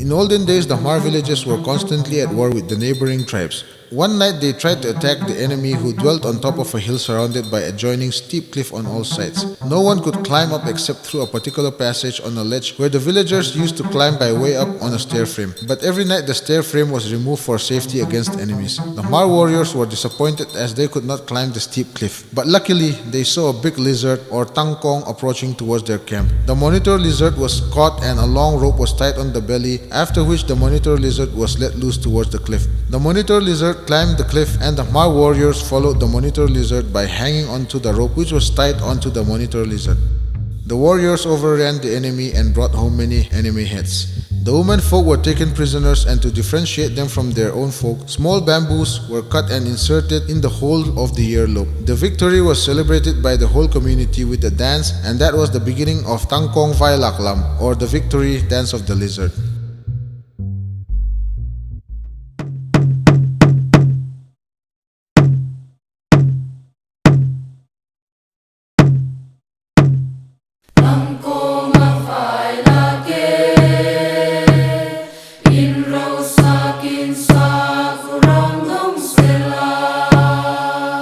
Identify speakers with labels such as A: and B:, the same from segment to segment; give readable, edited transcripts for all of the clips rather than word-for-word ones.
A: In olden days, the Hmar villages were constantly at war with the neighboring tribes. One night they tried to attack the enemy who dwelt on top of a hill surrounded by adjoining steep cliff on all sides. No one could climb up except through a particular passage on a ledge where the villagers used to climb by way up on a stair frame. But every night the stair frame was removed for safety against enemies. The Hmar warriors were disappointed as they could not climb the steep cliff. But luckily, they saw a big lizard or tangkawng approaching towards their camp. The monitor lizard was caught and a long rope was tied on the belly, after which the monitor lizard was let loose towards the cliff. The monitor lizard climbed the cliff and the Hmar warriors followed the monitor lizard by hanging onto the rope which was tied onto the monitor lizard. The warriors overran the enemy and brought home many enemy heads. The women folk were taken prisoners, and to differentiate them from their own folk, small bamboos were cut and inserted in the hole of the earlobe. The victory was celebrated by the whole community with a dance, and that was the beginning of Tangkawng Vailak Lam, or the victory dance of the lizard.
B: Inro, sakin, saku, rawng, sela,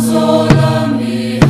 B: zâwla, mihai,